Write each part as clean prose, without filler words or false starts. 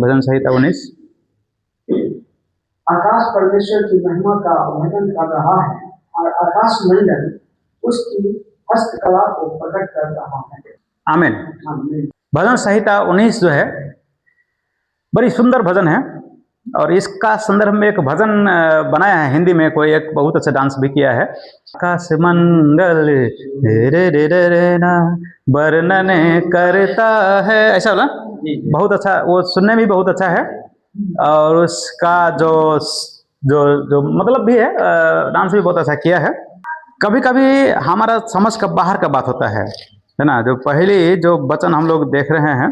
भजन संहिता 19। आकाश परमेश्वर की महिमा का वर्णन कर रहा है और आकाश मंडल उसकी हस्तकला को प्रकट कर रहा है। आमीन। आमीन। भजन संहिता 19 जो है बड़ी सुंदर भजन है, और इसका संदर्भ में एक भजन बनाया है हिंदी में, कोई एक बहुत अच्छा डांस भी किया है। आकाश मंडल रे रे रे रे रे ना वर्णन करता है, ऐसा ना, बहुत अच्छा, वो सुनने में भी बहुत अच्छा है, और उसका जो जो जो मतलब भी है, डांस भी बहुत अच्छा किया है। कभी कभी हमारा समझ का बाहर का बात होता है ना। जो पहली जो वचन हम लोग देख रहे हैं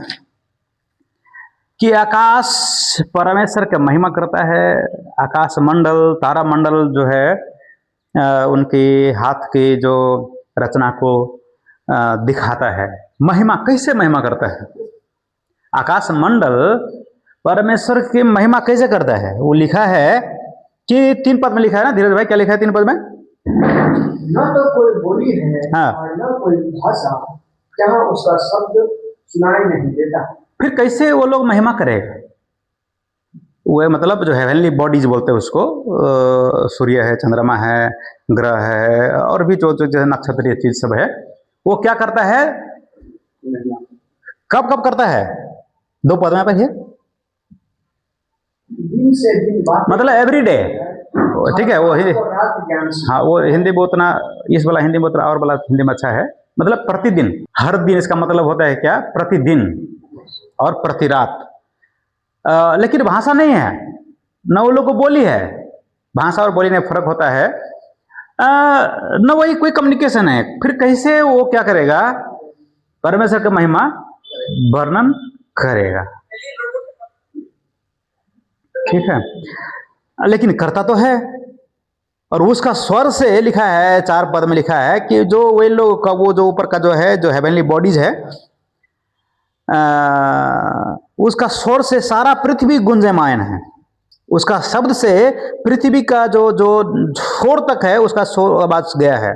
कि आकाश परमेश्वर का महिमा करता है, आकाश मंडल तारा मंडल जो है उनके हाथ की जो रचना को दिखाता है। महिमा कैसे महिमा करता है? आकाश मंडल परमेश्वर की महिमा कैसे करता है? वो लिखा है कि 3 पद में लिखा है ना धीरज भाई, क्या लिखा है 3 पद में? न तो कोई बोली है हाँ। और न कोई भाषा जहाँ उसका शब्द सुनाई नहीं देता। फिर कैसे वो लोग महिमा करेगा? वो मतलब जो हेवनली बॉडीज बोलते हैं उसको, सूर्य है, चंद्रमा है, ग्रह है, और भी जो जो नक्षत्रीय चीज सब है, वो क्या करता है? कब कब करता है? 2 पद में पढ़िए। दिन से दिन बात मतलब एवरी डे, ठीक है। वो रात ज्ञान से। हाँ, वो हिंदी में उतना, इस वाला हिंदी में उतना, और वाला हिंदी में अच्छा है। मतलब प्रतिदिन, हर दिन, इसका मतलब होता है क्या? प्रतिदिन और प्रति रात। लेकिन भाषा नहीं है, न वो लोग को बोली है। भाषा और बोली में फर्क होता है, न वही कोई कम्युनिकेशन है। फिर कैसे वो क्या करेगा? परमेश्वर की महिमा वर्णन करेगा। ठीक है, लेकिन करता तो है, और उसका स्वर से लिखा है, 4 पद में लिखा है कि जो वे लोग का, वो जो ऊपर का जो है, जो हेवनली बॉडीज है, उसका स्वर से सारा पृथ्वी गुंजयमान है। उसका शब्द से पृथ्वी का जो जो छोर तक है, उसका शोर आवाज गया है।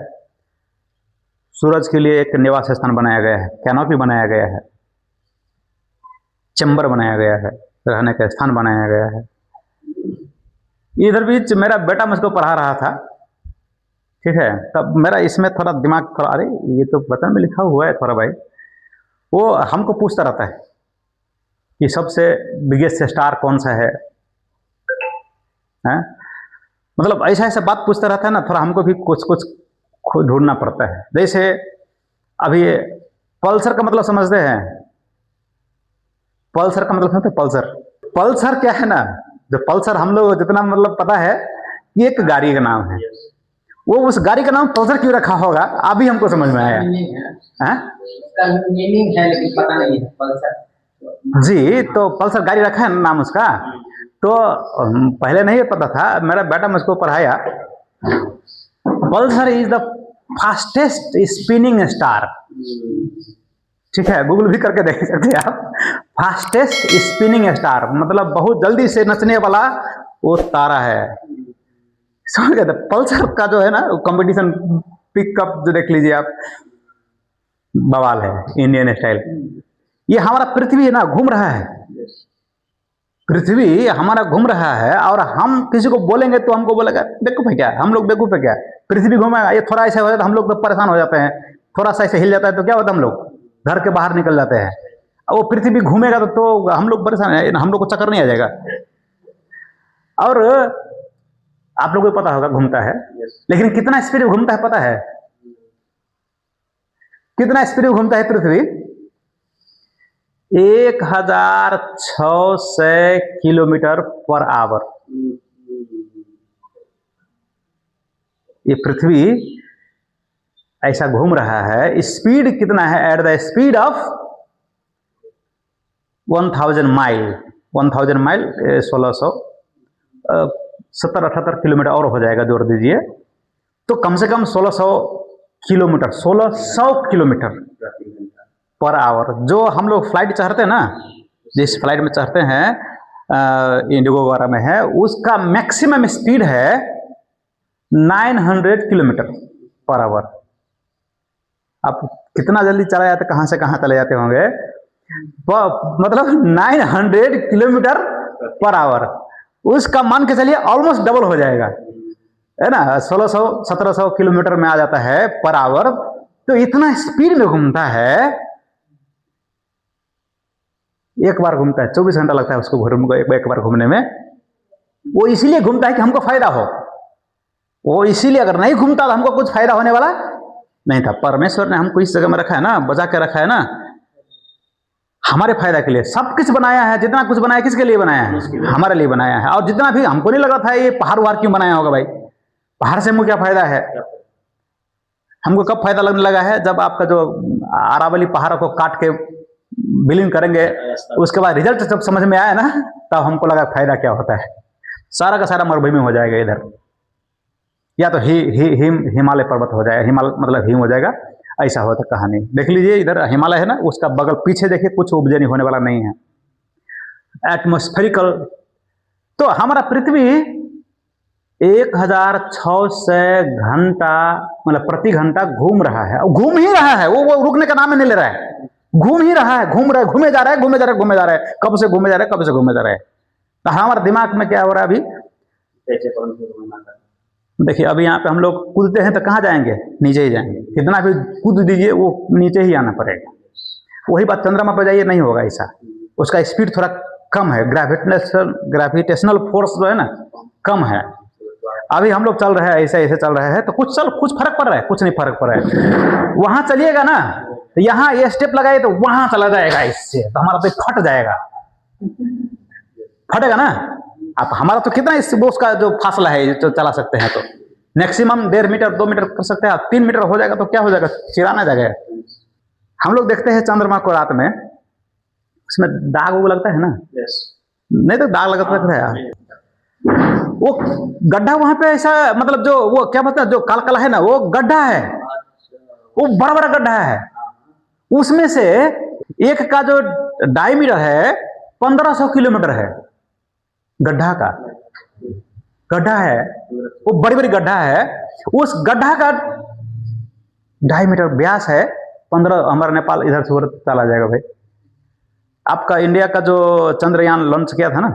सूरज के लिए एक निवास स्थान बनाया गया है, कैनोपी बनाया गया है, चैम्बर बनाया गया है, रहने का स्थान बनाया गया है। इधर बीच मेरा बेटा मुझको पढ़ा रहा था, ठीक है, तब मेरा इसमें थोड़ा दिमाग थोड़ा, अरे ये तो वचन में लिखा हुआ है थोड़ा भाई। वो हमको पूछता रहता है कि सबसे बिगेस्ट स्टार कौन सा है? मतलब ऐसा ऐसा बात पूछता रहता है ना, थोड़ा हमको भी कुछ कुछ ढूंढना पड़ता है। जैसे अभी पल्सर का मतलब समझते हैं? पल्सर का मतलब समझते हैं? पल्सर, पल्सर क्या है ना, जो पल्सर हम लोग जितना मतलब पता है, ये एक गाड़ी का नाम है। वो उस गाड़ी का नाम पल्सर क्यों रखा होगा, अभी हमको समझ में आया। मीनिंग है लेकिन पता नहीं है पल्सर जी। तो पल्सर गाड़ी रखा है नाम उसका, तो पहले नहीं पता था, मेरा बेटा मुझको पढ़ाया। Pulsar is the fastest spinning star. ठीक है, गूगल भी करके देख सकते हैं आप। फास्टेस्ट स्पिनिंग स्टार मतलब बहुत जल्दी से नचने वाला वो तारा है, समझ गए? पल्सर का जो है ना कंपटीशन पिकअप जो देख लीजिए आप, बवाल है, इंडियन स्टाइल। ये हमारा पृथ्वी है ना, घूम रहा है, पृथ्वी हमारा घूम रहा है, और हम किसी को बोलेंगे तो हमको बोलेगा बेवकूफ है क्या? हम लोग बेवकूफ है क्या? पृथ्वी घूमेगा, ये थोड़ा ऐसा हो जाता है हम लोग तो परेशान हो जाते हैं, थोड़ा सा ऐसे हिल जाता है तो क्या होता है, हम लोग घर के बाहर निकल जाते हैं। और वो पृथ्वी घूमेगा तो हम लोग परेशान है, हम लोग को चक्कर नहीं आ जाएगा। और आप लोगों को पता होगा घूमता है, लेकिन कितना स्पीड घूमता है पता है? कितना स्पीड घूमता है पृथ्वी? 1600 किलोमीटर पर आवर। ये पृथ्वी ऐसा घूम रहा है। स्पीड कितना है? At the speed of 1000 mile. 1000 mile 1600, 70-78 kilometre और हो जाएगा, जोड़ दीजिए तो कम से कम 1600 किलोमीटर, 1600 किलोमीटर पर आवर। जो हम लोग फ्लाइट चढ़ते हैं ना, जिस फ्लाइट में चढ़ते हैं, इंडिगो वगैरह में है, उसका मैक्सिमम स्पीड है 900 किलोमीटर पर आवर। आप कितना जल्दी चला जाते, कहाँ से कहाँ चले जाते होंगे। मतलब 900 किलोमीटर पर आवर, उसका मान के चलिए ऑलमोस्ट डबल हो जाएगा, है ना, 1600-1700 किलोमीटर में आ जाता है पर आवर। तो इतना स्पीड में घूमता है, एक बार घूमता है 24 घंटा लगता है उसको एक बार घूमने में। वो इसीलिए घूमता है कि हमको फायदा हो, वो इसीलिए, अगर नहीं घूमता तो हमको कुछ फायदा होने वाला नहीं था। परमेश्वर ने हमको इस जगह में रखा है ना, बचा के रखा है ना, हमारे फायदा के लिए सब कुछ बनाया है। जितना कुछ बनाया किसके लिए बनाया है? हमारे लिए बनाया है। और जितना भी, हमको नहीं लगा था ये पहाड़ वहाड़ क्यों बनाया होगा भाई, पहाड़ से हमको क्या फायदा है? हमको कब फायदा लगने लगा है? जब आपका जो अरावली पहाड़ को काट के विलीन करेंगे, उसके बाद रिजल्ट जब समझ में आया ना, तब हमको लगा फायदा क्या होता है। सारा का सारा मरुभूमि हो जाएगा इधर, या तो हिमालय पर्वत हो जाएगा, मतलब हिम हो जाएगा, ऐसा होता कहानी। देख लीजिए इधर हिमालय है ना, उसका बगल पीछे देखिए, कुछ उपजनी होने वाला नहीं है। एटमॉस्फेरिकल, तो हमारा पृथ्वी 1600 घंटा मतलब प्रति घंटा घूम रहा है, घूम ही रहा है, वो रुकने का नाम ही नहीं ले रहा है, घूम ही रहा है, घूमे जा रहा है, घूमे जा रहा है, घूमे जा रहा है, कब से घूमे जा रहा है, कब से घूमे जा रहा है। तो हमारे दिमाग में क्या हो रहा है अभी? देखिए अभी यहाँ पे हम लोग कूदते हैं तो कहाँ जाएंगे? नीचे ही जाएंगे, कितना भी कूद दीजिए वो नीचे ही आना पड़ेगा। वही बात चंद्रमा पर जाइए, नहीं होगा ऐसा, उसका स्पीड थोड़ा कम है, ग्रेविटेशनल फोर्स जो है ना कम है। अभी हम लोग चल रहे हैं ऐसे ऐसे चल रहे हैं, तो कुछ फर्क पड़ रहा है? कुछ नहीं फर्क पड़ रहा है। वहां चलिएगा ना, तो यहाँ ये स्टेप लगाए तो वहां चला जाएगा, इससे तो हमारा तो फट जाएगा, फटेगा ना। अब हमारा तो कितना उसका जो फासला है जो चला सकते हैं, तो मैक्सिमम 1.5 मीटर 2 मीटर कर सकते हैं। 3 मीटर हो जाएगा तो क्या हो जाएगा? चिराना जाएगा। हम लोग देखते हैं चंद्रमा को रात में, उसमें दाग वो लगता है ना, नहीं तो दाग लगता है, वो गड्ढा वहां पे ऐसा, मतलब जो वो क्या बोलते हैं, जो काला काला है ना, वो गड्ढा है, वो बड़ा बड़ा गड्ढा है। उसमें से एक का जो डायमीटर है 1500 किलोमीटर है, गड्ढा का गड्ढा है, वो बड़ी बड़ी गड्ढा है। उस गड्ढा का डायमीटर व्यास है 15। हमारा नेपाल इधर से उधर चला जाएगा भाई। आपका इंडिया का जो चंद्रयान लॉन्च किया था ना,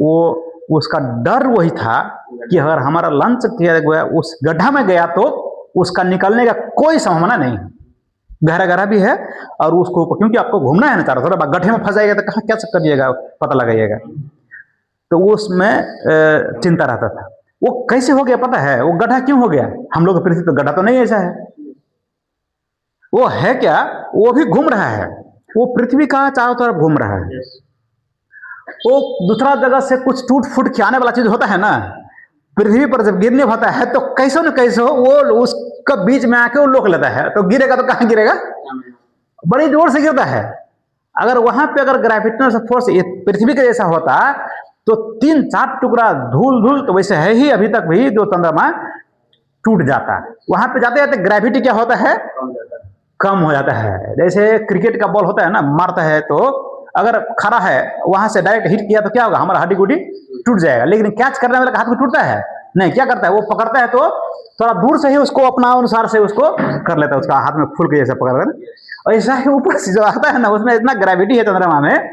वो उसका डर वही था कि अगर हमारा लॉन्च किया गया उस गड्ढा में गया तो उसका निकलने का कोई संभावना नहीं, गहरा गहरा भी है, और उसको क्योंकि आपको घूमना है ना चारों तरफ, गड्ढे में फंस जाएगा तो कहाँ क्या करिएगा, पता लगाइएगा। तो वो उसमें चिंता रहता था। वो कैसे हो गया पता है? वो गड्ढा क्यों हो गया? हम लोग पृथ्वी पर गड्ढा तो नहीं ऐसा है, वो है क्या, वो भी घूम रहा है, वो पृथ्वी का चारों तरफ घूम रहा है। वो दूसरा जगह से कुछ टूट फूट के आने वाला चीज होता है ना, पृथ्वी पर जब गिरने होता है तो कैसे न कैसे हो वो उसका बीच में आके वो रोक लेता है, तो गिरेगा तो कहाँ गिरेगा? बड़ी जोर से गिरता है। अगर वहां पे अगर ग्रेविटेशनल फोर्स पृथ्वी के जैसा होता तो 3-4 टुकड़ा धूल धूल तो वैसे है ही अभी तक भी, जो चंद्रमा टूट जाता। वहां पे जाते जाते ग्रेविटी क्या होता है? कम हो जाता है। जैसे क्रिकेट का बॉल होता है ना, मारता है तो अगर खड़ा है वहां से डायरेक्ट हिट किया तो क्या होगा? हमारा हड्डी गुड्डी टूट जाएगा। लेकिन कैच करने वाले का हाथ में टूटता है नहीं, क्या करता है? वो पकड़ता है तो थोड़ा दूर से ही उसको अपना अनुसार से उसको कर लेता है, उसका हाथ में फूल के जैसे पकड़ कर। और ऐसा ही ऊपर से जो आता है ना, उसमें इतना ग्रेविटी है चंद्रमा में,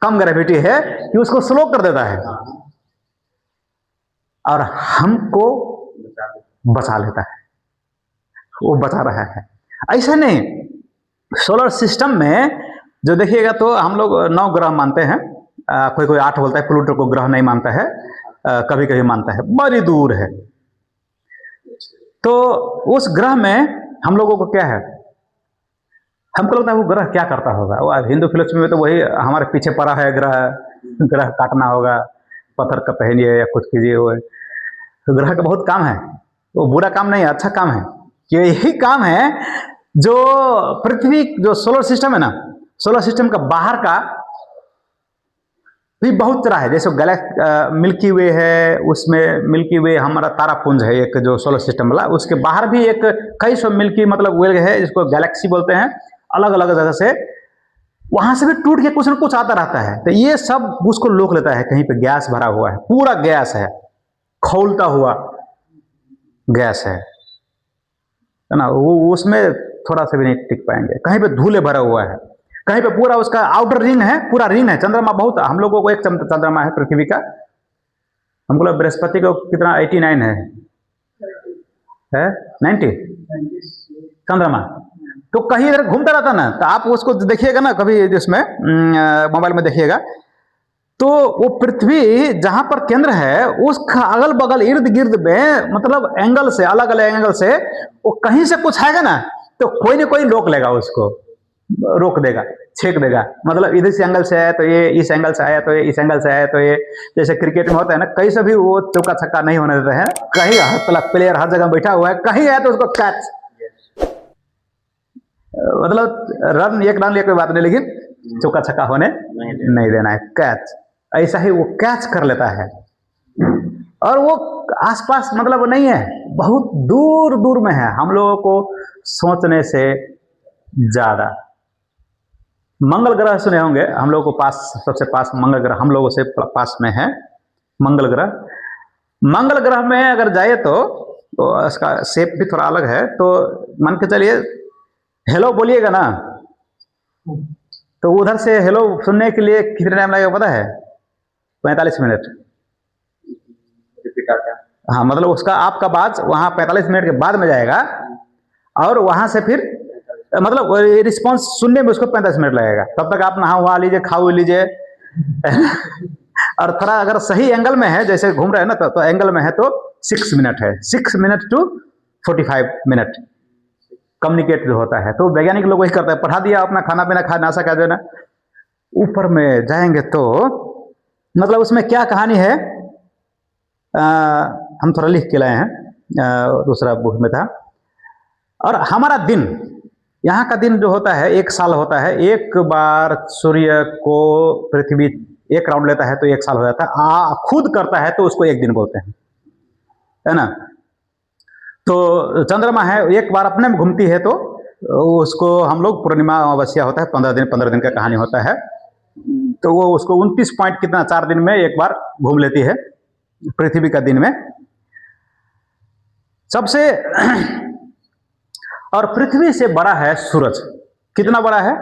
कम ग्रेविटी है कि उसको स्लो कर देता है और हमको बचा लेता है। वो बचा रहा है। ऐसा नहीं, सोलर सिस्टम में जो देखिएगा तो हम लोग 9 ग्रह मानते हैं, कोई कोई 8 बोलता है, प्लूटो को ग्रह नहीं मानता है, कभी कभी मानता है, बड़ी दूर है। तो उस ग्रह में हम लोगों को क्या है, हमको लगता है वो ग्रह क्या करता होगा। वो हिंदू फिलोसफी में तो वही हमारे पीछे पड़ा है, ग्रह काटना होगा, पत्थर का पहनिए या कुछ कीजिए। वो तो ग्रह का बहुत काम है, वो बुरा काम नहीं है, अच्छा काम है। कि यही काम है जो पृथ्वी, जो सोलर सिस्टम है ना, सोलर सिस्टम का बाहर का भी बहुत तरह है। जैसे मिल्की वे है, उसमें मिल्की वे हमारा तारापुंज है एक, जो सोलर सिस्टम वाला। उसके बाहर भी एक कई सौ मिल्की मतलब वे है, जिसको गैलेक्सी बोलते हैं, अलग अलग जगह से। वहां से भी टूट के कुछ न कुछ आता रहता है। तो ये सब उसको रोक लेता है। कहीं पे गैस भरा हुआ है, पूरा गैस है, खौलता हुआ गैस है ना, वो उसमें थोड़ा सा भी नहीं टिक पाएंगे। कहीं पे धूले भरा हुआ है, कहीं पे पूरा उसका आउटर रिंग है, पूरा रिंग है। चंद्रमा बहुत, हम लोगों को एक चंद्रमा है पृथ्वी का, हमको लगा बृहस्पति को कितना 89 है 90 चंद्रमा। तो कहीं इधर घूमता रहता ना, तो आप उसको देखिएगा ना कभी इसमें मोबाइल में देखिएगा, तो वो पृथ्वी जहां पर केंद्र है उसका अगल बगल इर्द गिर्द में, मतलब एंगल से, अलग अलग एंगल से वो कहीं से कुछ आएगा ना तो कोई ना कोई रोक लेगा, उसको रोक देगा, छेक देगा। मतलब इधर से एंगल से आया तो ये, इस एंगल से आया तो ये, इस एंगल से आया तो ये। जैसे क्रिकेट में होता है ना, कहीं से भी वो चौका छक्का नहीं होने देते हैं, कहीं हर प्लेयर हर जगह बैठा हुआ है, कहीं आया तो उसको कैच, मतलब रन, एक रन ले कोई बात नहीं, लेकिन चौका छक्का होने नहीं देना है, कैच। ऐसा ही वो कैच कर लेता है, और वो आसपास मतलब नहीं है, बहुत दूर दूर में है, हम लोगों को सोचने से ज्यादा। मंगल ग्रह सुने होंगे, हम लोगों को पास, सबसे पास मंगल ग्रह हम लोगों से पास में है मंगल ग्रह। मंगल ग्रह में अगर जाए तो इसका शेप भी थोड़ा अलग है, तो मान के चलिए हेलो बोलिएगा ना, तो उधर से हेलो सुनने के लिए कितने टाइम लगेगा पता है? 45 मिनट। हाँ, मतलब उसका आपका बात वहाँ 45 मिनट के बाद में जाएगा, और वहाँ से फिर मतलब रिस्पांस सुनने में उसको 45 मिनट लगेगा। तब तक आप नहा वहा लीजिए, खाओ लीजिए और थोड़ा अगर सही एंगल में है, जैसे घूम रहे हैं ना, तो एंगल में है तो 6 मिनट है, 6 मिनट टू 45 मिनट कम्युनिकेट जो होता है। तो वैज्ञानिक लोग वही करते हैं, पढ़ा दिया अपना, खाना पीना खा, नाशा का जो है ना, ऊपर में जाएंगे तो मतलब उसमें क्या कहानी है, हम थोड़ा लिख के लाए हैं, दूसरा बुक में था। और हमारा दिन, यहाँ का दिन जो होता है 1 साल होता है, एक बार सूर्य को पृथ्वी एक राउंड लेता है तो 1 साल हो जाता है, खुद करता है तो उसको 1 दिन बोलते हैं, है ना। तो चंद्रमा है, एक बार अपने में घूमती है तो उसको हम लोग पूर्णिमा अमावस्या होता है, 15 दिन का कहानी होता है, तो वो उसको 29 पॉइंट कितना 4 दिन में एक बार घूम लेती है पृथ्वी का दिन में सबसे। और पृथ्वी से बड़ा है सूरज। कितना बड़ा है?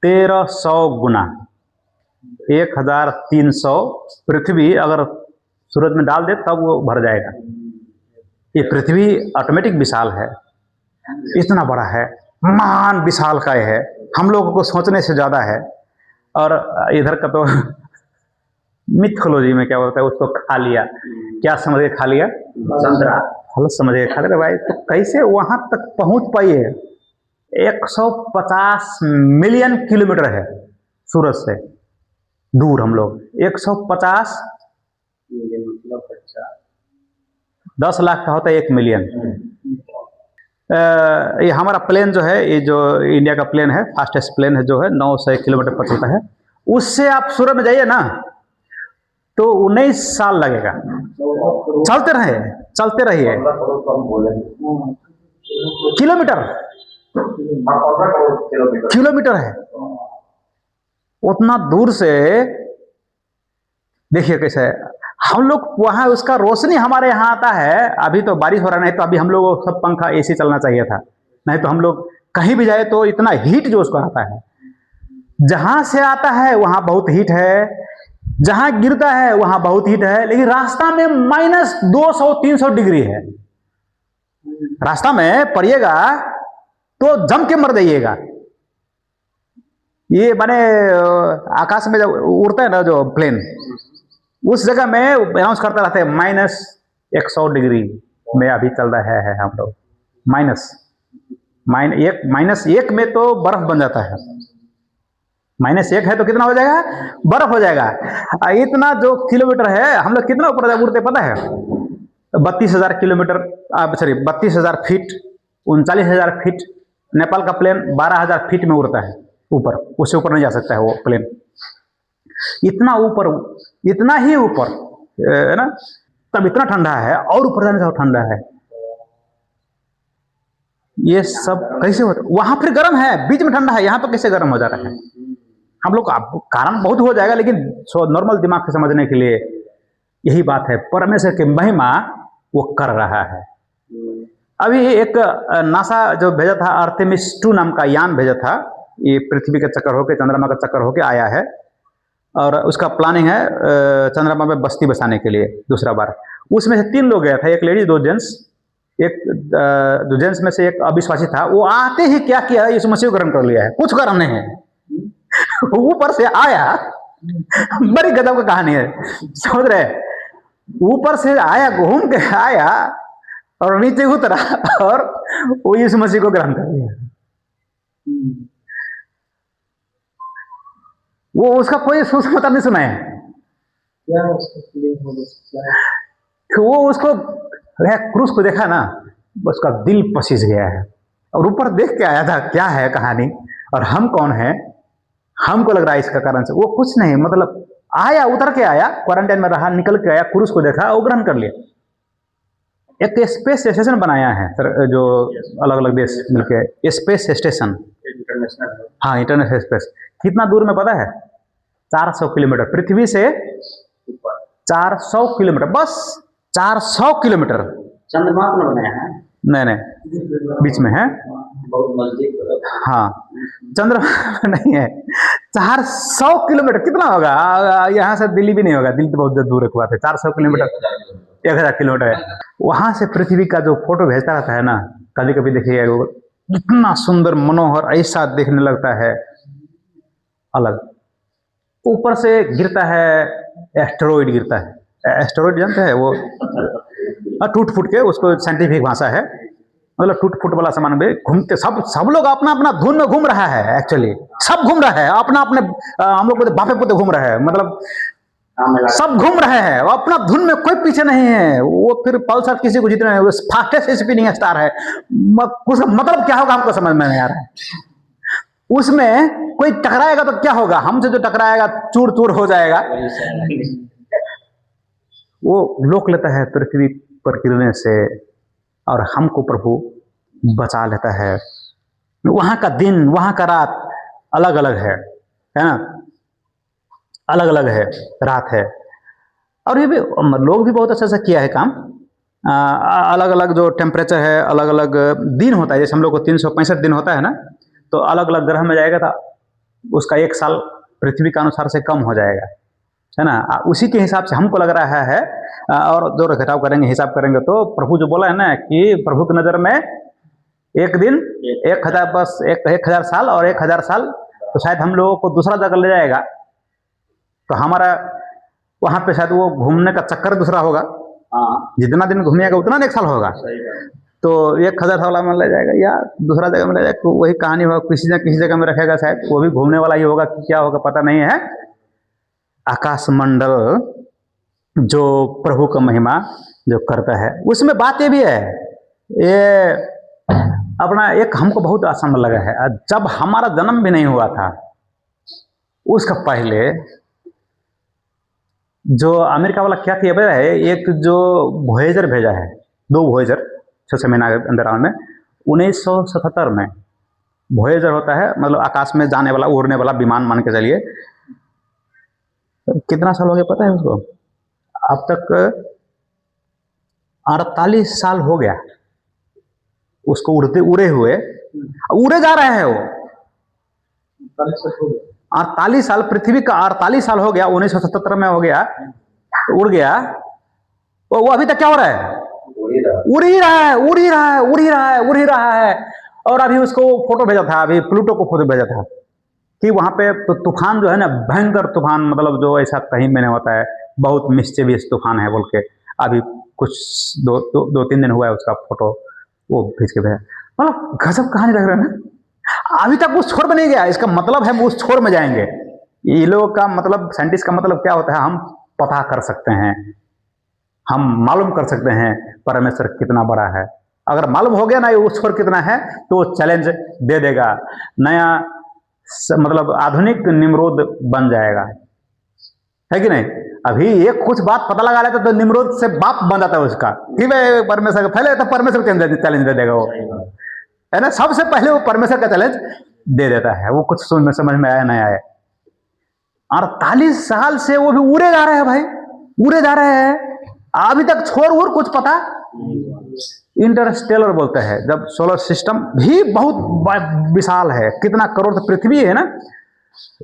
1300 गुना, 1300 पृथ्वी अगर सूरज में डाल दे तब वो भर जाएगा। ये पृथ्वी ऑटोमेटिक विशाल है, इतना बड़ा है, महान विशाल काय है, हम लोगों को सोचने से ज्यादा है। और इधर का तो मिथोलॉजी में क्या बोलता है, उसको खा लिया, क्या समझ के खा लिया? फल समझ के खा लिया भाई। तो कैसे वहां तक पहुंच पाई है? 150 मिलियन किलोमीटर है सूरज से दूर हम लोग। 150 10 लाख का होता है 1 मिलियन। ये हमारा प्लेन जो है, ये जो इंडिया का प्लेन है, फास्टेस्ट प्लेन है जो है, 900 किलोमीटर पर चलता है। उससे आप सूरज में जाइए ना तो 19 साल लगेगा। चलते रहिए किलोमीटर है, उतना दूर से देखिए कैसे है। हम लोग वहां, उसका रोशनी हमारे यहाँ आता है। अभी तो बारिश हो रहा, नहीं तो अभी हम लोग सब पंखा एसी चलना चाहिए था, नहीं तो हम लोग कहीं भी जाए तो इतना हीट जो उसको आता है, जहां से आता है वहां बहुत हीट है, जहां गिरता है वहां बहुत हीट है, लेकिन रास्ता में -200-300 डिग्री है। रास्ता में पड़िएगा तो जम के मर जाइएगा। ये माने आकाश में जब उड़ता है ना जो प्लेन, उस जगह में अनाउंस करते रहते हैं -100 डिग्री में अभी चल रहा है हम लोग। -1 में तो बर्फ बन जाता है। -1 है तो कितना हो जाएगा? बर्फ हो जाएगा। इतना जो किलोमीटर है, हम लोग कितना ऊपर उड़ते पता है? 32,000 kilometre, sorry 32,000 feet, 39,000 feet. Nepal का प्लेन 12,000 फीट में उड़ता है ऊपर, उससे ऊपर नहीं जा सकता है वो प्लेन। इतना ऊपर, इतना ही ऊपर है ना, तब इतना ठंडा है, और ऊपर जाने से ठंडा है। ये सब कैसे होता है? वहां फिर गर्म है, बीच में ठंडा है, यहाँ तो कैसे गर्म हो जा रहा है? हम लोग कारण बहुत हो जाएगा, लेकिन नॉर्मल दिमाग से समझने के लिए यही बात है, परमेश्वर की महिमा वो कर रहा है। अभी एक नासा जो भेजा था, आर्टेमिस 2 नाम का यान भेजा था, ये पृथ्वी का चक्कर होके, चंद्रमा का चक्कर होके आया है, और उसका प्लानिंग है चंद्रमा में बस्ती बसाने के लिए दूसरा बार। उसमें से 3 लोग गया था, एक लेडी 2 जेंट्स। एक जो जेंट्स में से एक अविश्वासी था, वो आते ही क्या किया, यीशु मसीह को ग्रहण कर लिया है, कुछ गरम नहीं है। ऊपर से आया, बड़ी गजब की कहानी है, समझ रहे, ऊपर से आया, घूम के आया और नीचे उतरा और वो यीशु मसीह को ग्रहण कर लिया। वो उसका कोई सुसमाचार नहीं सुना है, क्या उसका फीलिंग हो सकता है? वो उसको क्रूस को देखा ना, उसका दिल पसीज गया है, और ऊपर देख के आया था क्या है कहानी और हम कौन है, हमको लग रहा है इसका कारण से। वो कुछ नहीं, मतलब आया, उतर के आया, क्वारंटाइन में रहा, निकल के आया, क्रूस को देखा, वो ग्रहण कर लिया। एक स्पेस स्टेशन बनाया है जो अलग अलग देश मिलके, स्पेस स्टेशन, हाँ, इंटरनेशनल स्पेस। कितना दूर में पता है? 400 किलोमीटर, पृथ्वी से 400 किलोमीटर, बस 400 किलोमीटर। चंद्रमा पर बनाया है? नहीं, बीच में है, बहुत नजदीक। हाँ, चंद्रमा नहीं है। 400 किलोमीटर कितना होगा? यहाँ से दिल्ली भी नहीं होगा, दिल्ली तो बहुत दूर की बात है। 400 किलोमीटर, 1000 किलोमीटर है। वहां से पृथ्वी का जो फोटो भेजता रहता है ना, कभी कभी देखिए, इतना सुंदर मनोहर ऐसा देखने लगता है, अलग। ऊपर से गिरता है, एस्टेरॉइड गिरता है। एस्टेरॉइड जानते हैं वो, टूट फूट के, उसको साइंटिफिक भाषा है, मतलब टूट फूट वाला सामान भी घूमते, सब लोग अपना अपना धुन में घूम रहा है। एक्चुअली सब घूम रहा है अपना अपने, हम लोग बापे पोते घूम रहे हैं, मतलब सब घूम रहे हैं अपना धुन में, कोई पीछे नहीं है। वो फिर पल्सर किसी को जीतना है, फास्टेस्ट स्पिनिंग स्टार है, उसका मतलब क्या होगा हमको समझ में नहीं आ रहा है। उसमें कोई टकराएगा तो क्या होगा, हमसे जो टकराएगा चूर चूर हो जाएगा। वो लोक लेता है पृथ्वी पर गिरने से, और हमको प्रभु बचा लेता है। वहां का दिन, वहां का रात अलग अलग है ना, अलग अलग है, रात है। और ये भी लोग भी बहुत अच्छा से किया है काम। अलग अलग जो टेम्परेचर है, अलग अलग दिन होता है। जैसे हम लोग को 365 दिन होता है ना, तो अलग अलग ग्रह में जाएगा था, उसका 1 साल पृथ्वी के अनुसार से कम हो जाएगा, है ना। उसी के हिसाब से हमको लग रहा है, और जो घटाव करेंगे, हिसाब करेंगे, तो प्रभु जो बोला है ना कि प्रभु की नजर में एक दिन 1000, बस 1000 साल, और 1000 साल तो शायद हम लोगों को दूसरा जगह ले जाएगा, तो हमारा वहां पे शायद वो घूमने का चक्कर दूसरा होगा। जितना दिन घूमिएगा उतना 1 साल होगा, तो 1000 साल में ले जाएगा या दूसरा जगह में ले जाएगा, तो वही कहानी होगा, किसी न किसी जगह में रखेगा शायद, वो भी घूमने वाला ही होगा, कि क्या होगा पता नहीं है। आकाश मंडल जो प्रभु का महिमा जो करता है, उसमें बातें भी है। ये अपना एक हमको बहुत आसान लगा है, जब हमारा जन्म भी नहीं हुआ था उसका पहले जो अमेरिका वाला क्या किया है, एक जो वॉयेजर भेजा है, 2 वॉयेजर 6 महीना के अंदर में, 1977 में वॉयेजर होता है, मतलब आकाश में जाने वाला, उड़ने वाला विमान मान के चलिए। कितना साल हो गया पता है उसको? अब तक 48 साल हो गया उसको उड़े हुए, उड़े जा रहे हैं वो। 48 साल, पृथ्वी का 48 साल हो गया, 1977 में हो गया, तो उड़ गया। वो अभी तक क्या हो रहा है? उड़ ही रहा है, उड़ ही रहा है, उड़ ही रहा है, उड़ ही रहा है। और अभी उसको फोटो भेजा था, अभी प्लूटो को फोटो भेजा था कि वहां पे तो तूफान जो है ना, भयंकर तूफान, मतलब जो ऐसा कहीं में नहीं होता है, बहुत मिस्चीवियस तूफान है बोल के। अभी कुछ 2-3 दिन हुआ है, उसका फोटो वो भेज के भेजा। मतलब गजब कहानी लग रहा है ना। अभी तक उस छोर में नहीं गया, इसका मतलब है उस छोर में जाएंगे। ये लोग का मतलब, साइंटिस्ट का मतलब क्या होता है, हम पता कर सकते हैं, हम मालूम कर सकते हैं परमेश्वर कितना बड़ा है। अगर मालूम हो गया ना ये उस छोर कितना है, तो वो चैलेंज दे देगा, नया मतलब आधुनिक निम्रोद बन जाएगा, है कि नहीं। अभी एक कुछ बात पता लगा लेता तो निम्रोद से बाप बन जाता है उसका, कि भाई परमेश्वर पहले तो परमेश्वर चैलेंज दे देगा वो, है ना। सबसे पहले वो परमेश्वर का चैलेंज दे देता है, वो कुछ समझ में आया नहीं आया। 48 साल से वो भी उड़े जा रहे हैं भाई, उड़े जा रहे हैं, अभी तक छोर और कुछ पता। इंटरस्टेलर बोलते हैं। जब सोलर सिस्टम भी बहुत विशाल है, कितना करोड़ तो पृथ्वी है ना,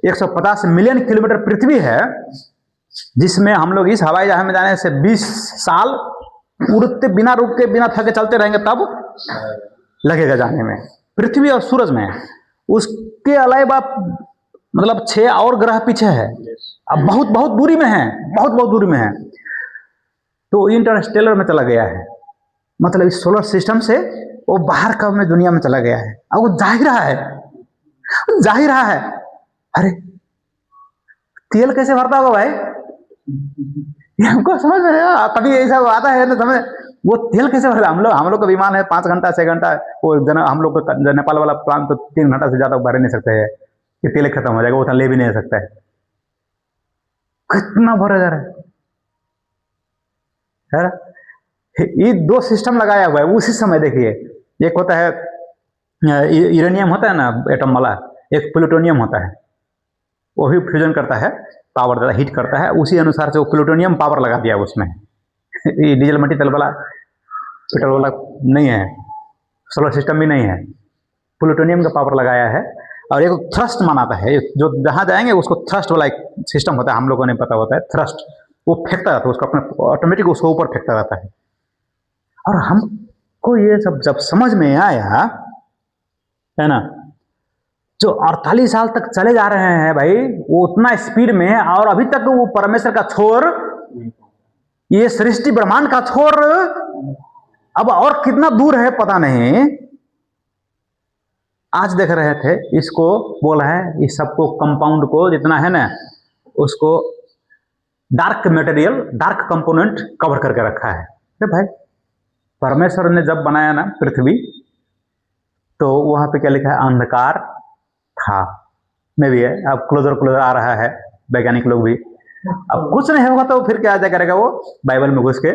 150 मिलियन किलोमीटर पृथ्वी है, जिसमें हम लोग इस हवाई जहाज में जाने से 20 साल उड़ते बिना रुक के बिना थके चलते रहेंगे तब लगेगा जाने में। पृथ्वी और सूरज में, उसके अलावा मतलब 6 और ग्रह पीछे है, अब बहुत बहुत दूरी में है, बहुत बहुत दूरी में है। तो इंटरस्टेलर में चला गया है, मतलब इस सोलर सिस्टम से वो बाहर का में दुनिया में चला गया है, और वो जा ही रहा है, जा ही रहा है। अरे तेल कैसे भरता होगा भाई, ये हमको समझ में नहीं, कभी ऐसा आता है ना समझ, वो तेल कैसे भरता। हम लोग का विमान है 5 घंटा 6 घंटा, वो हम लोग का नेपाल वाला प्लान तो 3 घंटा से ज्यादा भर नहीं सकते हैं कि तेल खत्म हो जाएगा, वो उतना ले भी नहीं सकता है। कितना भरा जा रहा है। ये 2 सिस्टम लगाया हुआ है उसी समय। देखिए, एक होता है यूरेनियम होता है ना एटम वाला, एक प्लूटोनियम होता है, वो भी फ्यूजन करता है, पावर ज़्यादा हीट करता है, उसी अनुसार से वो प्लूटोनियम पावर लगा दिया उसमें। ये डीजल मट्टी तेल वाला पेट्रोल वाला नहीं है, सोलर सिस्टम भी नहीं है, प्लूटोनियम का पावर लगाया है। और एक थ्रस्ट मानाता है, जो जहाँ जाएंगे उसको थ्रस्ट वाला एक सिस्टम होता है, हम लोगों ने पता होता है थ्रस्ट, वो फेंकता रहता है उसको, अपने ऑटोमेटिक उसको ऊपर फेंकता रहता है। और हमको ये सब जब समझ में आया है ना, जो 48 साल तक चले जा रहे हैं भाई, वो उतना स्पीड में, और अभी तक वो परमेश्वर का छोर, ये सृष्टि ब्रह्मांड का छोर अब और कितना दूर है पता नहीं। आज देख रहे थे इसको, बोला है इस सबको कंपाउंड को जितना है ना, उसको dark material, dark component cover करके रखा है। अरे भाई, परमेश्वर ने जब बनाया ना पृथ्वी, तो वहां पे क्या लिखा है, अंधकार था में भी है। अब क्लोजर आ रहा है, वैज्ञानिक लोग भी, अब कुछ नहीं होगा तो फिर क्या करेगा, वो बाइबल में घुस के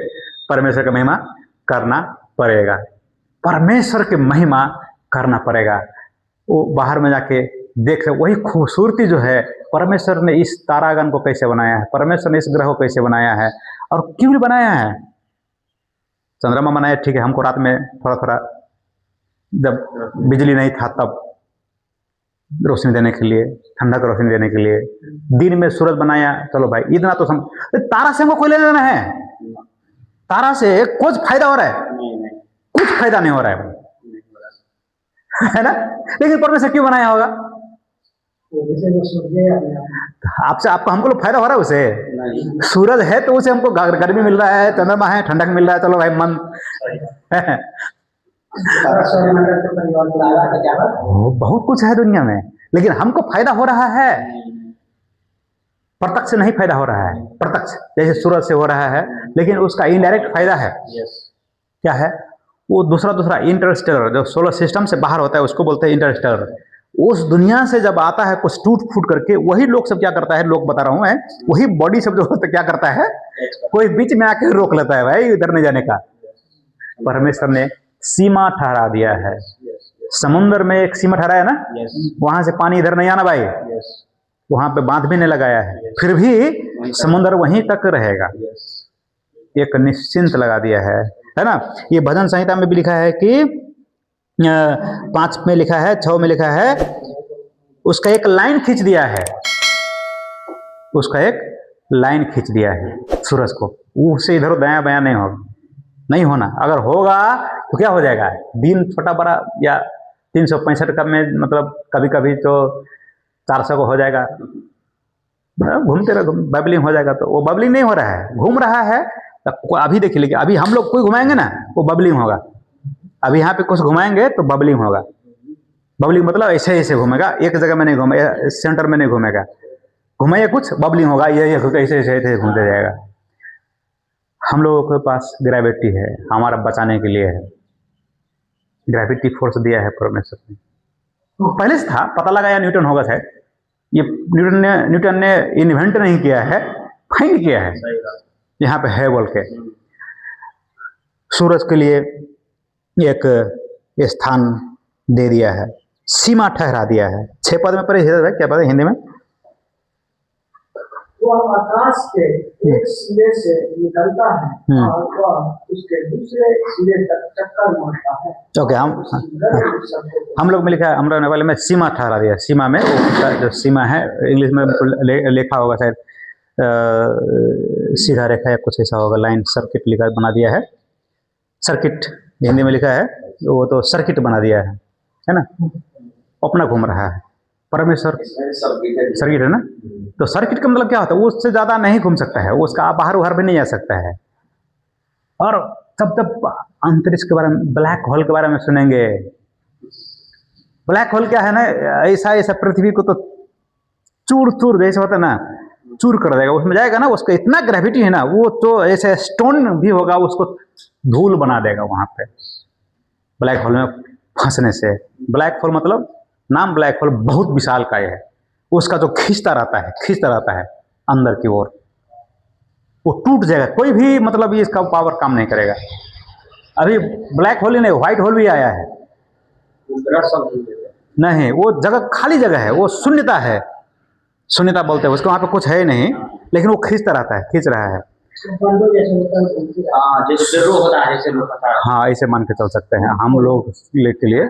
परमेश्वर की महिमा करना पड़ेगा, परमेश्वर की महिमा करना पड़ेगा। वो बाहर में जाके देख रहे, वही खूबसूरती जो है, परमेश्वर ने इस तारागण को कैसे बनाया है, परमेश्वर ने इस ग्रह को कैसे बनाया है, और क्यों बनाया है। चंद्रमा बनाया, ठीक है, हमको रात में थोड़ा थोड़ा जब बिजली नहीं था तब रोशनी देने के लिए, ठंडक रोशनी देने के लिए। दिन में सूरज बनाया, चलो भाई इतना तो तारा से हमको कोई लेना देना है, तारा से कुछ फायदा हो रहा है, कुछ फायदा नहीं हो रहा है ना। लेकिन परमेश्वर क्यों बनाया होगा, आपसे आपको हमको लोग फायदा हो रहा है उसे। सूरज है तो उसे हमको गर्मी मिल रहा है, चंद्रमा है ठंडक मिल रहा है, चलो भाई मन बहुत कुछ है दुनिया में, लेकिन हमको फायदा हो रहा है, प्रत्यक्ष नहीं फायदा हो रहा है। प्रत्यक्ष जैसे सूरज से हो रहा है, लेकिन उसका इनडायरेक्ट फायदा है। क्या है वो, दूसरा इंटरस्टेलर, जो सोलर सिस्टम से बाहर होता है उसको बोलते हैं इंटरस्टेलर। उस दुनिया से जब आता है कुछ टूट फूट करके, वही लोग सब क्या करता है, लोग बता रहा हूं मैं, वही बॉडी सब जो होता है क्या करता है, कोई बीच में आके रोक लेता है, भाई इधर नहीं जाने का। परमेश्वर ने सीमा ठहरा दिया है, समुद्र में एक सीमा ठहराया ना, वहां से पानी इधर नहीं आना भाई, वहां पे बांध भी नहीं लगाया है, फिर भी समुद्र वहीं तक रहेगा, एक निश्चिंत लगा दिया है ना। ये भजन संहिता में भी लिखा है कि 5 में लिखा है, 6 में लिखा है, उसका एक लाइन खींच दिया है, उसका एक लाइन खींच दिया है सूरज को, उससे इधर दाया बाया नहीं होगा, नहीं होना। अगर होगा तो क्या हो जाएगा, दिन छोटा बड़ा, या 365 का में मतलब कभी कभी तो 400 को हो जाएगा, घूमते रहो, बबलिंग हो जाएगा। तो वो बबलिंग नहीं हो रहा है, घूम रहा है। तो अभी देखिए, लेकिन अभी हम लोग कोई घुमाएंगे ना, वो बबलिंग होगा। अभी यहाँ पे कुछ घुमाएंगे तो बबलिंग होगा। बबलिंग मतलब ऐसे ऐसे घूमेगा, एक जगह में नहीं घूमेगा, सेंटर में नहीं घूमेगा, घुमाइए कुछ बबलिंग होगा, ये ऐसे ऐसे ऐसे घूमते जाएगा। हम लोगों के पास ग्रेविटी है, हमारा बचाने के लिए है, ग्रेविटी फोर्स दिया है परमेश्वर ने। पहले से था, पता लगाया न्यूटन होगा शायद, ये न्यूटन ने इन्वेंट नहीं किया है, फाइंड किया है, यहाँ पे है बोल के। सूरज के लिए एक स्थान दे दिया है, सीमा ठहरा दिया है। 6 पद में पढ़े, क्या पद है हिंदी में, वह आकाश के एक सिरे से निकलता है और वह उसके दूसरे सिरे तक चक्कर मारता है। ओके, हम लोग में लिखा है, हम लोग वाले में सीमा ठहरा दिया। सीमा में वो जो सीमा है इंग्लिश में लिखा होगा शायद सीधा रेखा या कुछ ऐसा होगा, लाइन सर्किट लिखा बना दिया है। सर्किट हिंदी में लिखा है, वो तो सर्किट बना दिया है ना, अपना घूम रहा है। परमेश्वर सर्किट है ना, तो सर्किट का मतलब क्या होता है, वो उससे ज़्यादा नहीं घूम सकता है, वो उसका बाहर उहर भी नहीं जा सकता है। और जब अंतरिक्ष के बारे में, ब्लैक होल के बारे में सुनेंगे, ब्लैक होल क्या है ना, ऐसा पृथ्वी को तो चूर चूर जैसे होता है ना, चूर कर देगा। उसमें जाएगा ना, उसका इतना ग्रेविटी है ना, वो तो ऐसे स्टोन भी होगा उसको धूल बना देगा वहाँ पे, ब्लैक होल में फंसने से। ब्लैक होल मतलब नाम ब्लैक होल बहुत विशाल काय है, उसका जो खींचता रहता है अंदर की ओर, वो टूट जाएगा। कोई भी मतलब इसका पावर काम नहीं करेगा। अभी ब्लैक होल ही नहीं, व्हाइट होल भी आया है। नहीं, वो जगह खाली जगह है, वो शून्यता है, शून्यता बोलते हैं उसको, वहाँ पे कुछ है ही नहीं, लेकिन वो खींचता रहता है, खींच रहा है। हाँ, ऐसे मान के चल सकते हैं हम लोग के लिए।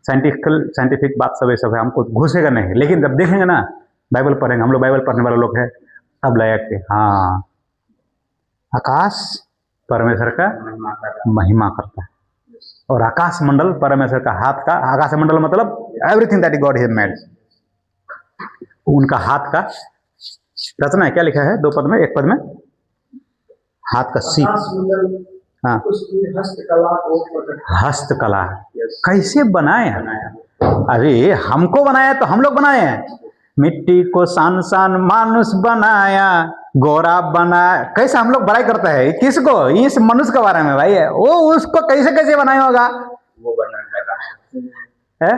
साइंटिफिक बात सब ये सब है, हमको घुसेगा नहीं, लेकिन जब देखेंगे ना, बाइबल पढ़ेंगे, हम लोग बाइबल पढ़ने वाले लोग हैं, तब लगेगा कि हाँ, आकाश परमेश्वर का महिमा करता है, और आकाश मंडल परमेश्वर का हाथ का। आकाश मंडल मतलब everything that God has made, उनका हाथ का रचना है। क्या लिखा है, 2 पद में, 1 पद में, हाथ का सीप। हाँ, हस्तकला कैसे बनाए हैं? अरे हमको बनाया तो हम लोग बनाए हैं। मिट्टी को सान सान मानुष बनाया, गोरा बनाया। कैसे हम लोग बड़ाई करते हैं किसको? इस मनुष्य के बारे में भाई है, वो उसको कैसे कैसे बनाया होगा, वो बनाया है।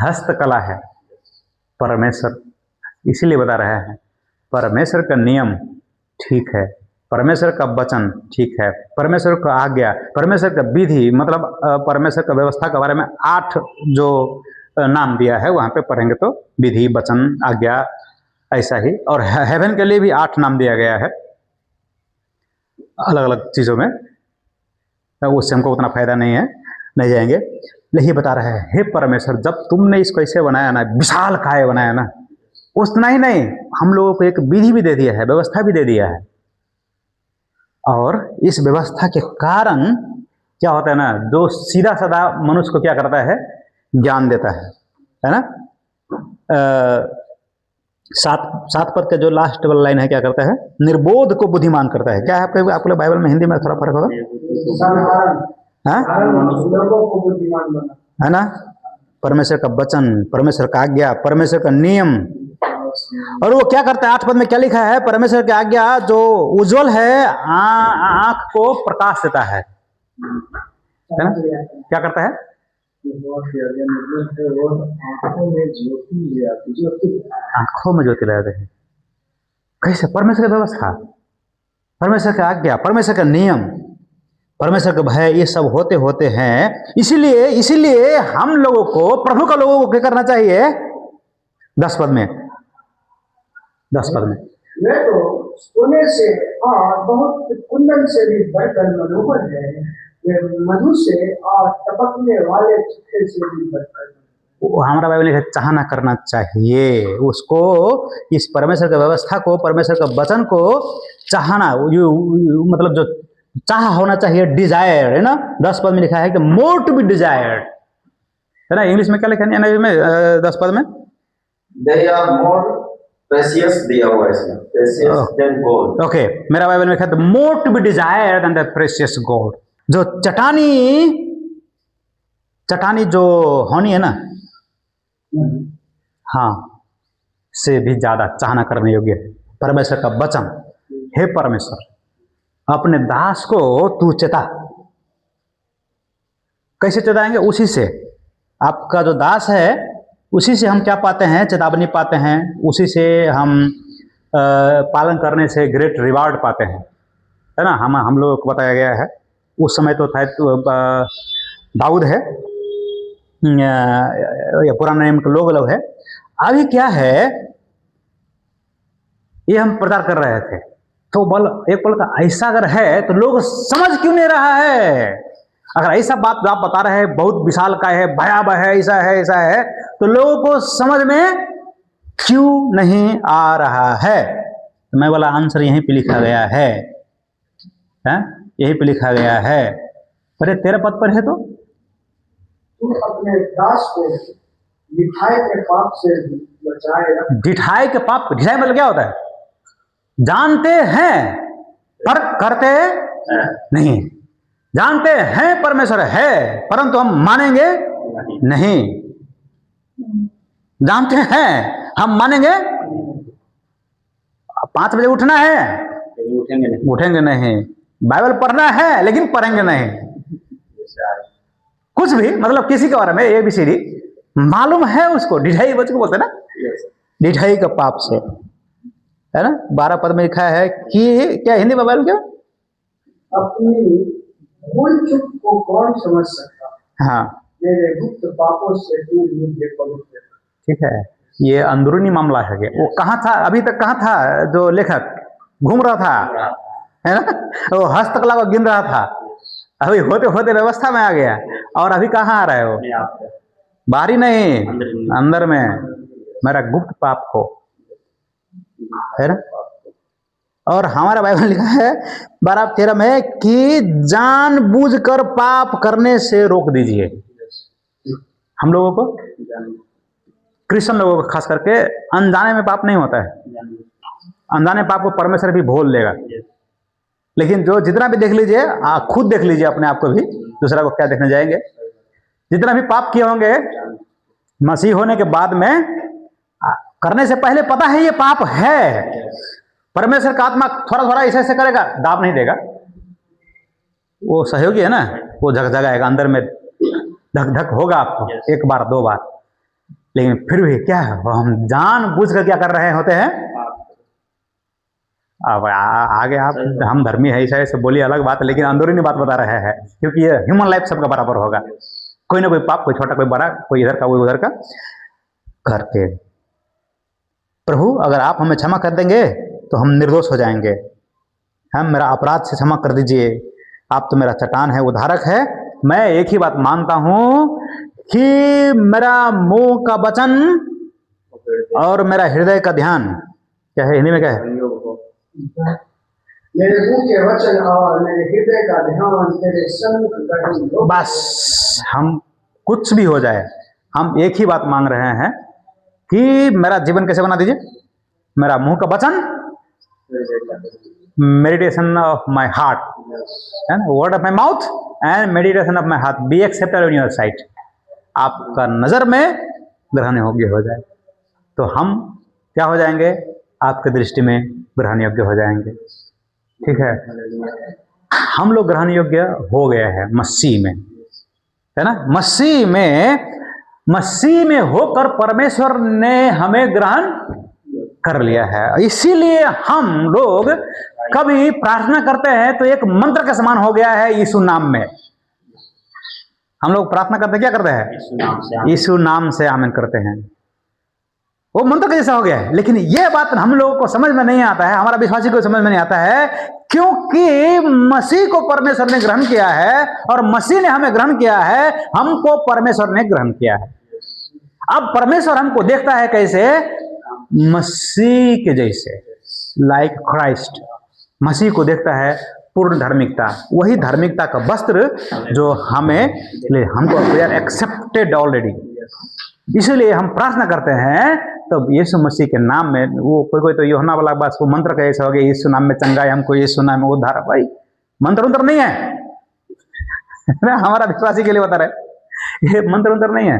हस्तकला है परमेश्वर, इसीलिए बता रहे हैं परमेश्वर का नियम ठीक है, परमेश्वर का वचन ठीक है, परमेश्वर का आज्ञा, परमेश्वर का विधि, मतलब परमेश्वर का व्यवस्था के बारे में 8 जो नाम दिया है, वहाँ पे पढ़ेंगे तो विधि, वचन, आज्ञा, ऐसा ही। और हेवन के लिए भी 8 नाम दिया गया है अलग अलग चीज़ों में, उससे हमको उतना फायदा नहीं है, नहीं जाएंगे। यही बता रहे हैं, हे परमेश्वर, जब तुमने इसको ऐसे बनाया ना, विशाल काय बनाया ना, उतना ही नहीं, हम लोगों को एक विधि भी दे दिया है, व्यवस्था भी दे दिया है। और इस व्यवस्था के कारण क्या होता है ना, जो सीधा साधा मनुष्य को क्या करता है, ज्ञान देता है ना। 7 पद का जो लास्ट वाला लाइन है, क्या करता है, निर्बोध को बुद्धिमान करता है। क्या है आपके बाइबल में, हिंदी में थोड़ा फर्क होगा, है ना। परमेश्वर का वचन, परमेश्वर का आज्ञा, परमेश्वर का नियम। और वो क्या करता है, 8 पद में क्या लिखा है, परमेश्वर की आज्ञा जो उज्जवल है, आंख को प्रकाश देता है ना? क्या करता है, आंखों में ज्योति लाते हैं। कैसे? परमेश्वर की व्यवस्था, परमेश्वर की आज्ञा, परमेश्वर का नियम, परमेश्वर का भय, ये सब होते होते हैं। इसीलिए हम लोगों को, प्रभु का लोगों को क्या करना चाहिए? 10 पद में वे तो सोने से और बहुत कुंदन से भी बढ़कर मनोहर है, वे मधु से और टपकने वाले चित्ते से भी बढ़कर। हमारा बाइबल लिखा है, चाहना करना चाहिए उसको, इस परमेश्वर की व्यवस्था को, परमेश्वर का वचन को चाहना, मतलब जो चाह होना चाहिए, डिजायर, है ना। 10 पद में लिखा है कि मोर टू बी डिजायर्ड, है ना। इंग्लिश में क्या लिखा है में 10 पद में, they are more precious, दिया हुआ है इसमें, precious than gold। ओके, मेरा बाइबल में लिखा है more to be desired than the precious gold। जो चटानी जो होनी है ना, हाँ, से भी ज्यादा चाहना करने योग्य है परमेश्वर का वचन। हे परमेश्वर, अपने दास को तू चेता। कैसे चेताएंगे? उसी से, आपका जो दास है, उसी से हम क्या पाते हैं, चेतावनी पाते हैं, उसी से हम पालन करने से ग्रेट रिवार्ड पाते हैं, है ना। हम लोगों को बताया गया है, उस समय तो था दाऊद है या पुराने नियम के लोग है। अभी क्या है, ये हम प्रचार कर रहे थे। तो बल एक पल का ऐसा अगर है तो लोग समझ क्यों नहीं रहा है? अगर ऐसा बात आप बता रहे हैं बहुत विशाल का है, भयावह है, ऐसा है तो लोगों को समझ में क्यों नहीं आ रहा है? तो मैं बोला आंसर यहीं पे लिखा गया है, यहीं पे लिखा गया है। अरे 13 पद पर है तो तू अपने दास को मिठाई के पाप से बचाए रख। ढिठाई के पाप, ढिठाई मतलब क्या होता है? जानते हैं पर करते नहीं। जानते हैं परमेश्वर है परंतु हम मानेंगे नहीं। जानते हैं हम मानेंगे। 5 बजे उठना है, उठेंगे नहीं। बाइबल पढ़ना है लेकिन पढ़ेंगे नहीं। कुछ भी मतलब किसी के बारे में ABCD मालूम है उसको, ढिठाई बच्चे को बोलते हैं ना, ढिठाई का पाप से, है ना। 12 पद में लिखा है कि क्या हिंदी में बाइबल क्या? अपनी भूल चूक को कौन समझ सकता? हाँ, मेरे गुप्त पापों से तू मुझे पवित्र कर। ठीक है, ये अंदरूनी मामला है। वो कहाँ था अभी तक? कहाँ था जो लेखक घूम रहा था, है ना? वो हस्तकला को गिन रहा था, अभी होते होते व्यवस्था में आ गया और अभी कहाँ आ रहा है वो? बाहरी नहीं, अंदर में मेरा गुप्त पाप हो, है ना। और हमारा बाइबल लिखा है 12:13 में कि जानबूझकर पाप करने से रोक दीजिए। हम लोगों को, क्रिश्चियन लोगों को खास करके, अनजाने में पाप नहीं होता है। अनजाने पाप को परमेश्वर भी भूल लेगा। लेकिन जो जितना भी देख लीजिए, खुद देख लीजिए अपने आप को भी, दूसरा को क्या देखने जाएंगे। जितना भी पाप किए होंगे मसीह होने के बाद में, करने से पहले पता है ये पाप है। परमेश्वर का आत्मा थोड़ा थोड़ा ऐसे करेगा, दाब नहीं देगा। वो सहयोगी है ना, वो झकझगाएगा अंदर में, धक धक होगा आपको 1 बार 2 बार। लेकिन फिर भी क्या है, वो हम जानबूझ कर क्या कर रहे होते हैं। अब आगे आप हम धर्मी है ऐसा बोलिए अलग बात है, लेकिन अंदरूनी बात बता रहे हैं, क्योंकि ये ह्यूमन लाइफ सबका बराबर होगा। कोई ना कोई पाप, कोई छोटा कोई बड़ा, कोई इधर का कोई उधर का करके। प्रभु अगर आप हमें क्षमा कर देंगे तो हम निर्दोष हो जाएंगे। हम मेरा अपराध से क्षमा कर दीजिए, आप तो मेरा चट्टान है, उद्धारक है। मैं एक ही बात मानता हूं कि मेरा मुंह का वचन और मेरा हृदय का ध्यान, क्या है हिंदी में क्या है? मेरे मुंह के वचन और मेरे हृदय का ध्यान तेरे संग ग्रहण हो। बस हम कुछ भी हो जाए, हम एक ही बात मांग रहे हैं कि मेरा जीवन कैसे बना दीजिए। मेरा मुंह का वचन, meditation of my heart, word of my mouth and meditation of my heart be accepted in your site. आपका नजर में ग्रहण योग्य हो जाए तो हम क्या हो जाएंगे? आपके दृष्टि में ग्रहण योग्य हो जाएंगे। ठीक है, हम लोग ग्रहण योग्य हो गए हैं मसीह में, है ना। मसीह में होकर परमेश्वर ने हमें ग्रहण कर लिया है। इसीलिए हम लोग कभी प्रार्थना करते हैं तो एक मंत्र के समान हो गया है यीशु नाम में। हम लोग प्रार्थना करते क्या करते हैं? यीशु नाम से आमीन करते हैं। वो मंत्र का जैसा हो गया है। लेकिन यह बात हम लोगों को समझ में नहीं आता है, हमारा विश्वासी को समझ में नहीं आता है, क्योंकि मसीह को परमेश्वर ने ग्रहण किया है और मसीह ने हमें ग्रहण किया है, हमको परमेश्वर ने ग्रहण किया है। अब परमेश्वर हमको देखता है कैसे? मसीह के जैसे, लाइक क्राइस्ट। मसीह को देखता है पूर्ण धार्मिकता, वही धार्मिकता का वस्त्र जो हमको वी आर एक्सेप्टेड ऑलरेडी। इसलिए हम प्रार्थना करते हैं तो यीशु मसीह के नाम में। वो कोई तो यूहन्ना वाला बस वो मंत्र का ऐसा हो गया, यीशु नाम में चंगाई, हमको यीशु नाम में उद्धार। भाई मंत्र उंत्र नहीं है हमारा विश्वासी के लिए बता रहे, ये मंत्र उंत्र नहीं है।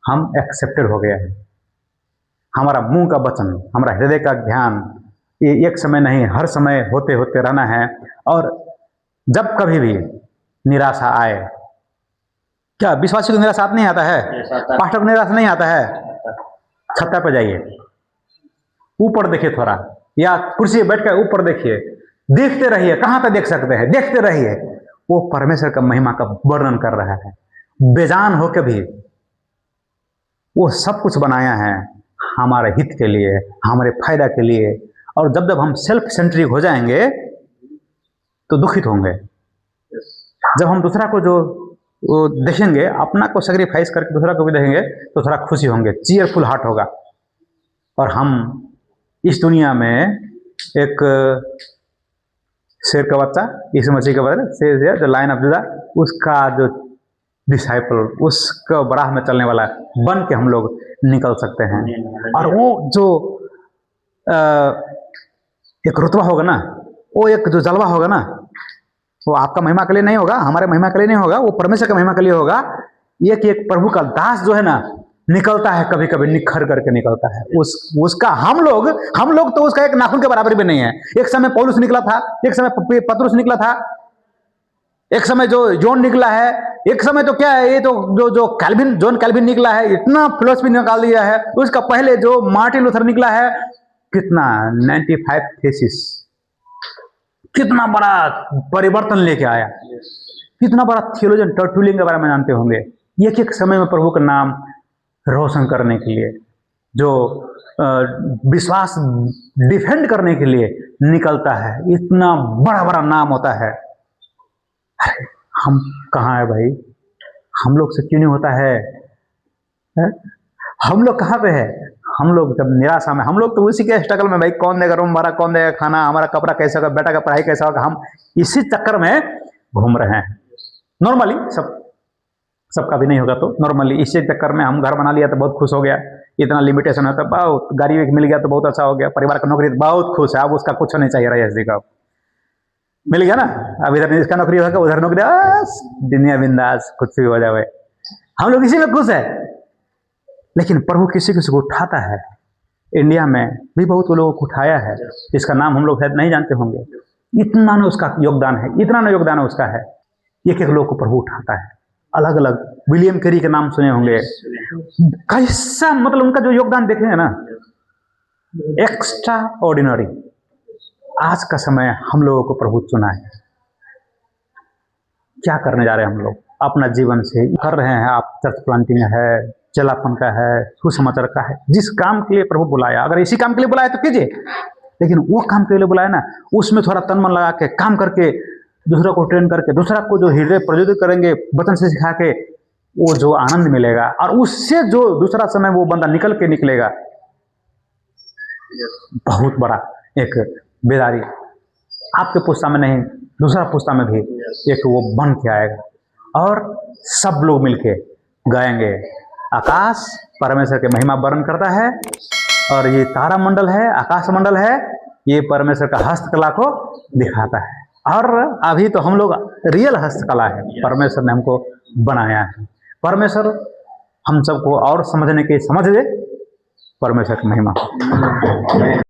हम एक्सेप्टेड हो गया है। हमारा मुंह का वचन, हमारा हृदय का ध्यान, ये एक समय नहीं, हर समय होते होते रहना है। और जब कभी भी निराशा आए, क्या विश्वासी को निराशा नहीं आता है? पास्टर को निराशा नहीं आता है? छत्ता पर जाइए, ऊपर देखिए थोड़ा, या कुर्सी बैठ कर ऊपर देखिए, देखते रहिए। कहां तक देख सकते हैं? देखते रहिए। वो परमेश्वर का महिमा का वर्णन कर रहा है। बेजान होकर भी वो सब कुछ बनाया है हमारे हित के लिए, हमारे फायदा के लिए। और जब जब हम सेल्फ सेंट्रिक हो जाएंगे तो दुखित होंगे। जब हम दूसरा को जो वो देखेंगे, अपना को सेक्रीफाइस करके दूसरा को भी देखेंगे तो थोड़ा खुशी होंगे, चीयरफुल हार्ट होगा। और हम इस दुनिया में एक शेर का बच्चा, यीशु मसीह का बच्चा, शेर है जो लाइन ऑफ जुदा, उसका जो डिसाइपल, उसका बराह में चलने वाला बन के हम लोग निकल सकते हैं। और वो जो एक रुतबा होगा ना, वो एक जो जलवा होगा ना, वो आपका महिमा के लिए नहीं होगा, हमारे महिमा के लिए नहीं होगा, वो परमेश्वर के महिमा के लिए होगा। ये कि एक प्रभु का दास जो है ना निकलता है, कभी कभी निखर करके निकलता है, उसका हम लोग तो उसका एक नाखून के बराबर भी नहीं है। एक समय पौलुस निकला था, एक समय पतरुस निकला था, एक समय जो जॉन निकला है, एक समय तो क्या है, ये तो जो कैल्विन, जॉन कैल्विन निकला है, इतना फिलोसफी निकाल दिया है। उसका पहले जो मार्टिन लूथर निकला है, कितना 95 थीसिस, कितना बड़ा परिवर्तन लेके आया, कितना बड़ा थियोलॉजियन टर्टुलियन के बारे में जानते होंगे। एक एक समय में प्रभु का नाम रोशन करने के लिए, जो विश्वास डिफेंड करने के लिए निकलता है, इतना बड़ा बड़ा नाम होता है। अरे हम कहाँ है भाई, हम लोग से क्यों नहीं होता है? हम लोग कहाँ पे है? हम लोग जब निराशा में, हम लोग तो उसी के स्ट्रगल में, भाई कौन देगा रूम भाड़ा, कौन देगा खाना, हमारा कपड़ा कैसा होगा, बेटा का पढ़ाई कैसा होगा, हम इसी चक्कर में घूम रहे हैं। नॉर्मली सबका भी नहीं होगा, तो नॉर्मली इसी चक्कर में हम घर बना लिया तो बहुत खुश हो गया, इतना लिमिटेशन होता है, बहुत गाड़ी मिल गया तो बहुत अच्छा हो गया, परिवार का नौकरी तो बहुत खुश है, अब उसका कुछ नहीं चाहिए रहा है, का मिल गया ना, अब इधर इसका नौकरी होगा, उधर नौकरी, दुनिया बिंदास, कुछ भी हो जाए, हम लोग इसी में खुश है। लेकिन प्रभु किसी किसी को उठाता है। इंडिया में भी बहुत लोगों को उठाया है, इसका नाम हम लोग शायद नहीं जानते होंगे, इतना ना उसका योगदान है, इतना ना योगदान उसका है। एक एक लोग को प्रभु उठाता है, अलग अलग। विलियम कैरी के नाम सुने होंगे, कैसा मतलब उनका जो योगदान देखेंगे ना, एक्स्ट्रा ऑर्डिनरी। आज का समय हम लोगों को प्रभु चुना है। क्या करने जा रहे हैं हम लोग अपना जीवन से? कर रहे हैं आप, चर्च प्लांटिंग है, चलापन का है, सुसमाचार का है, जिस काम के लिए प्रभु बुलाया, अगर इसी काम के लिए बुलाया तो कीजिए, लेकिन वो काम के लिए बुलाया ना, उसमें थोड़ा तन मन लगा के काम करके, दूसरा को ट्रेन करके, दूसरा को जो हृदय प्रज्वलित करेंगे वचन से सिखा के, वो जो आनंद मिलेगा, और उससे जो दूसरा समय वो बंदा निकल के निकलेगा, बहुत बड़ा एक बेदारी आपके पुस्ता में नहीं, दूसरा पुस्ता में भी एक वो बन के आएगा। और सब लोग मिलके गाएंगे, आकाश परमेश्वर के महिमा वर्णन करता है, और ये तारा मंडल है, आकाश मंडल है, ये परमेश्वर का हस्तकला को दिखाता है। और अभी तो हम लोग रियल हस्तकला है, परमेश्वर ने हमको बनाया है। परमेश्वर हम सबको और समझने की समझ दे, परमेश्वर की महिमा।